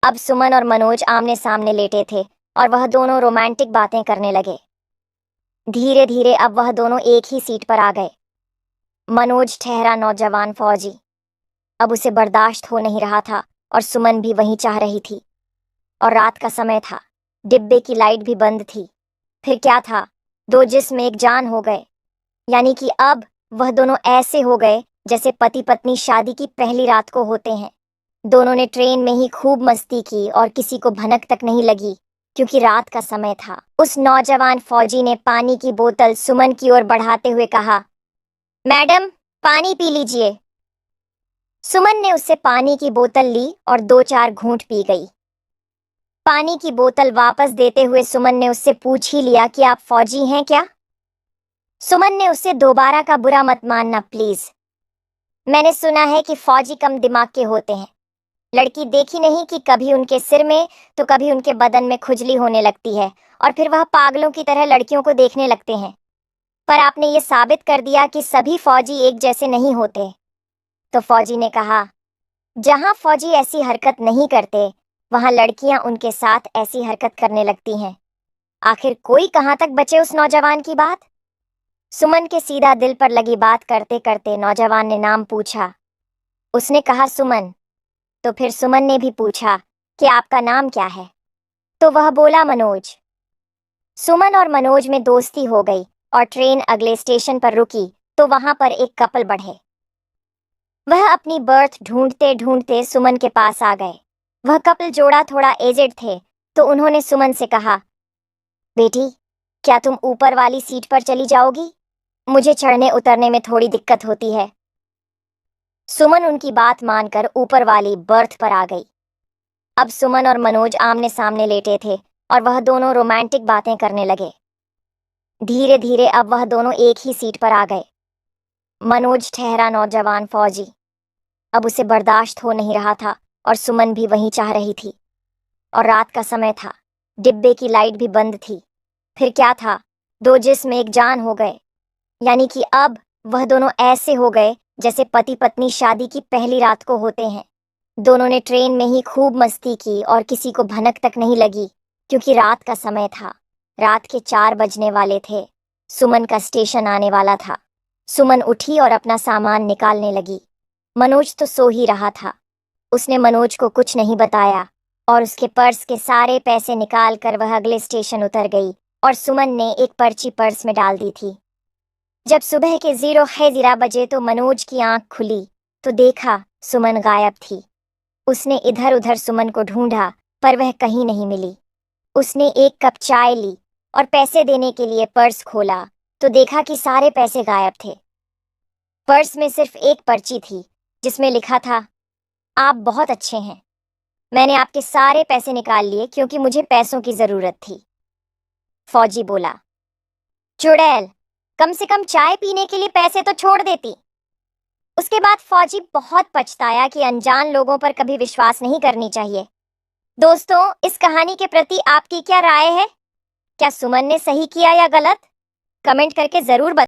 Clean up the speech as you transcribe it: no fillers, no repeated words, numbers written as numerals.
अब सुमन और मनोज आमने सामने लेटे थे और वह दोनों रोमांटिक बातें करने लगे। धीरे धीरे अब वह दोनों एक ही सीट पर आ गए। मनोज ठहरा नौजवान फौजी अब उसे बर्दाश्त हो नहीं रहा था और सुमन भी वहीं चाह रही थी। और रात का समय था, डिब्बे की लाइट भी बंद थी। फिर क्या था, दो जिस्म एक जान हो गए। यानी कि अब वह दोनों ऐसे हो गए जैसे पति पत्नी शादी की पहली रात को होते हैं। दोनों ने ट्रेन में ही खूब मस्ती की और किसी को भनक तक नहीं लगी, क्योंकि रात का समय था। उस नौजवान फौजी ने पानी की बोतल सुमन की ओर बढ़ाते हुए कहा, मैडम, पानी पी लीजिए। सुमन ने उससे पानी की बोतल ली और दो चार घूंट पी गई। पानी की बोतल वापस देते हुए सुमन ने उससे पूछ ही लिया कि आप फौजी हैं क्या? सुमन ने उससे दोबारा का बुरा मत मानना प्लीज। मैंने सुना है कि फौजी कम दिमाग के होते हैं। लड़की देखी नहीं कि कभी उनके सिर में तो कभी उनके बदन में खुजली होने लगती है और फिर वह पागलों की तरह लड़कियों को देखने लगते हैं। पर आपने ये साबित कर दिया कि सभी फौजी एक जैसे नहीं होते। तो फौजी ने कहा, जहां फौजी ऐसी हरकत नहीं करते वहां लड़कियां उनके साथ ऐसी हरकत करने लगती हैं। आखिर कोई कहां तक बचे उस नौजवान की बात? सुमन के सीधा दिल पर लगी बात करते करते नौजवान ने नाम पूछा। उसने कहा सुमन। तो फिर सुमन ने भी पूछा कि आपका नाम क्या है? तो वह बोला मनोज। सुमन और मनोज में दोस्ती हो गई और ट्रेन अगले स्टेशन पर रुकी तो वहां पर एक कपल बढ़े। वह अपनी बर्थ ढूंढते ढूंढते सुमन के पास आ गए। वह कपल जोड़ा थोड़ा एजेड थे, तो उन्होंने सुमन से कहा, बेटी, क्या तुम ऊपर वाली सीट पर चली जाओगी? मुझे चढ़ने उतरने में थोड़ी दिक्कत होती है। सुमन उनकी बात मानकर ऊपर वाली बर्थ पर आ गई। अब सुमन और मनोज आमने सामने लेटे थे और वह दोनों रोमांटिक बातें करने लगे। धीरे धीरे अब वह दोनों एक ही सीट पर आ गए। मनोज ठहरा नौजवान फौजी अब उसे बर्दाश्त हो नहीं रहा था और सुमन भी वहीं चाह रही थी। और रात का समय था, डिब्बे की लाइट भी बंद थी। फिर क्या था, दो जिस्म एक जान हो गए। यानी कि अब वह दोनों ऐसे हो गए जैसे पति पत्नी शादी की पहली रात को होते हैं। दोनों ने ट्रेन में ही खूब मस्ती की और किसी को भनक तक नहीं लगी, क्योंकि रात का समय था। रात के 4 बजने वाले थे। सुमन का स्टेशन आने वाला था। सुमन उठी और अपना सामान निकालने लगी। मनोज तो सो ही रहा था। उसने मनोज को कुछ नहीं बताया और उसके पर्स के सारे पैसे निकाल कर वह अगले स्टेशन उतर गई और सुमन ने एक पर्ची पर्स में डाल दी थी। जब सुबह के 0:00 बजे तो मनोज की आंख खुली तो देखा सुमन गायब थी। उसने इधर उधर सुमन को ढूंढा पर वह कहीं नहीं मिली। उसने एक कप चाय ली और पैसे देने के लिए पर्स खोला तो देखा कि सारे पैसे गायब थे। पर्स में सिर्फ एक पर्ची थी जिसमें लिखा था, आप बहुत अच्छे हैं, मैंने आपके सारे पैसे निकाल लिए क्योंकि मुझे पैसों की जरूरत थी। फौजी बोला, चुड़ैल, कम से कम चाय पीने के लिए पैसे तो छोड़ देती। उसके बाद फौजी बहुत पछताया कि अनजान लोगों पर कभी विश्वास नहीं करनी चाहिए। दोस्तों, इस कहानी के प्रति आपकी क्या राय है? क्या सुमन ने सही किया या गलत? कमेंट करके जरूर बताएं।